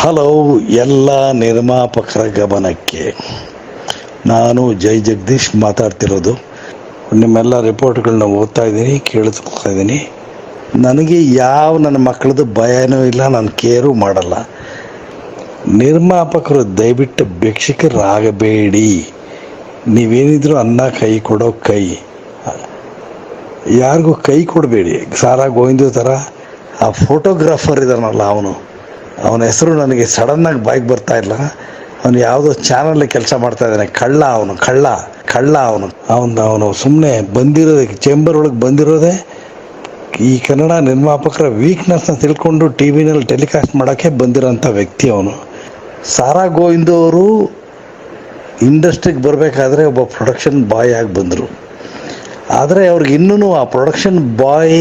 Hello, ಎಲ್ಲ ನಿರ್ಮಾಪಕರ ಗಮನಕ್ಕೆ. ನಾನು ಜೈ ಜಗದೀಶ್ ಮಾತಾಡ್ತಿರೋದು. ನಿಮ್ಮೆಲ್ಲ ರಿಪೋರ್ಟ್ಗಳನ್ನ ಓದ್ತಾ ಇದ್ದೀನಿ, ಕೇಳಿಸ್ಕೊಳ್ತಾ ಇದ್ದೀನಿ. ನನಗೆ ನನ್ನ ಮಕ್ಕಳದ್ದು ಭಯನೂ ಇಲ್ಲ, ನಾನು ಕೇರು ಮಾಡಲ್ಲ. ನಿರ್ಮಾಪಕರು ದಯವಿಟ್ಟು ಭಿಕ್ಷುಕರಾಗಬೇಡಿ. ನೀವೇನಿದ್ರು ಅನ್ನ ಕೈ ಕೊಡೋ ಕೈ, ಯಾರಿಗೂ ಕೈ ಕೊಡಬೇಡಿ. ಸಾರಾ ಗೋವಿಂದ ಥರ ಆ ಫೋಟೋಗ್ರಾಫರ್ ಇದ್ದಾನಲ್ಲ, ಅವನ ಹೆಸರು ನನಗೆ ಸಡನ್ನಾಗಿ ಬಾಯಿಗೆ ಬರ್ತಾ ಇಲ್ಲ. ಅವನು ಯಾವುದೋ ಚಾನಲ್ ಕೆಲಸ ಮಾಡ್ತಾ ಇದ್ದಾನೆ. ಕಳ್ಳ ಅವನು ಸುಮ್ಮನೆ ಬಂದಿರೋದಕ್ಕೆ ಚೇಂಬರ್ ಒಳಗೆ ಬಂದಿರೋದೇ ಈ ಕನ್ನಡ ನಿರ್ಮಾಪಕರ ವೀಕ್ನೆಸ್ನ ತಿಳ್ಕೊಂಡು ಟಿ ವಿನಲ್ಲಿ ಟೆಲಿಕಾಸ್ಟ್ ಮಾಡೋಕ್ಕೆ ಬಂದಿರೋಂಥ ವ್ಯಕ್ತಿ ಅವನು. ಸಾರಾ ಗೋವಿಂದ ಅವರು ಇಂಡಸ್ಟ್ರಿಗೆ ಬರಬೇಕಾದ್ರೆ ಒಬ್ಬ ಪ್ರೊಡಕ್ಷನ್ ಬಾಯ್ ಆಗಿ ಬಂದರು. ಆದರೆ ಅವ್ರಿಗೆ ಇನ್ನೂ ಆ ಪ್ರೊಡಕ್ಷನ್ ಬಾಯ್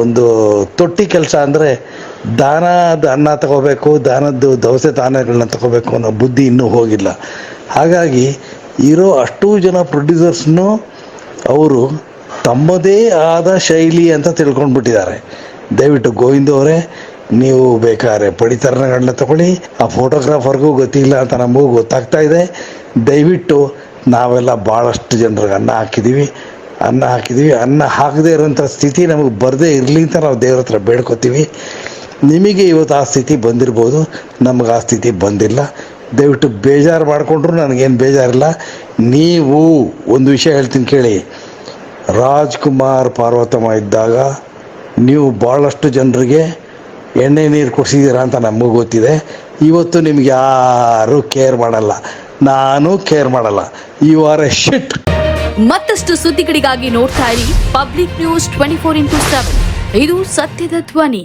ಒಂದು ತೊಟ್ಟಿ ಕೆಲಸ ಅಂದರೆ ದಾನದ ಅನ್ನ ತಗೋಬೇಕು, ದಾನದ್ದು ದವಸೆ ದಾನಗಳನ್ನ ತಗೋಬೇಕು ಅನ್ನೋ ಬುದ್ಧಿ ಇನ್ನೂ ಹೋಗಿಲ್ಲ. ಹಾಗಾಗಿ ಇರೋ ಅಷ್ಟೂ ಜನ ಪ್ರೊಡ್ಯೂಸರ್ಸ್ನು ಅವರು ತಮ್ಮದೇ ಆದ ಶೈಲಿ ಅಂತ ತಿಳ್ಕೊಂಡ್ಬಿಟ್ಟಿದ್ದಾರೆ. ದಯವಿಟ್ಟು ಗೋವಿಂದ ಅವರೇ, ನೀವು ಬೇಕಾದ್ರೆ ಪಡಿತರಣಗಳನ್ನ ತಗೊಳ್ಳಿ. ಆ ಫೋಟೋಗ್ರಾಫರ್ಗೂ ಗೊತ್ತಿಲ್ಲ ಅಂತ ನಮಗೂ ಗೊತ್ತಾಗ್ತಾ ಇದೆ. ದಯವಿಟ್ಟು ನಾವೆಲ್ಲ ಭಾಳಷ್ಟು ಜನರಿಗೆ ಅನ್ನ ಹಾಕಿದ್ದೀವಿ. ಅನ್ನ ಹಾಕದೇ ಇರೋಂಥ ಸ್ಥಿತಿ ನಮಗೆ ಬರದೇ ಇರಲಿ ಅಂತ ನಾವು ದೇವ್ರ ಹತ್ರ ಬೇಡ್ಕೊತೀವಿ. ನಿಮಗೆ ಇವತ್ತು ಆ ಸ್ಥಿತಿ ಬಂದಿರ್ಬೋದು, ನಮಗೆ ಆ ಸ್ಥಿತಿ ಬಂದಿಲ್ಲ. ದಯವಿಟ್ಟು ಬೇಜಾರು ಮಾಡಿಕೊಂಡ್ರು ನನಗೇನು ಬೇಜಾರಿಲ್ಲ. ನೀವು ಒಂದು ವಿಷಯ ಹೇಳ್ತೀನಿ ಕೇಳಿ. ರಾಜ್ಕುಮಾರ್ ಪಾರ್ವತಮ್ಮ ಇದ್ದಾಗ ನೀವು ಭಾಳಷ್ಟು ಜನರಿಗೆ ಎಣ್ಣೆ ನೀರು ಕೊಡಿಸಿದ್ದೀರಾ ಅಂತ ನಮಗೂ ಗೊತ್ತಿದೆ. ಇವತ್ತು ನಿಮ್ಗೆ ಯಾರೂ ಕೇರ್ ಮಾಡಲ್ಲ, ನಾನು ಕೇರ್ ಮಾಡಲ್ಲ. ಯು ಆರ್ ಎ ಶಿಟ್. ಮತ್ತಷ್ಟು ಸುದ್ದಿಗಳಿಗಾಗಿ ನೋಡ್ತಾ ಇರಿ ಪಬ್ಲಿಕ್ ನ್ಯೂಸ್ 24x7. ಇದು ಸತ್ಯದ ಧ್ವನಿ.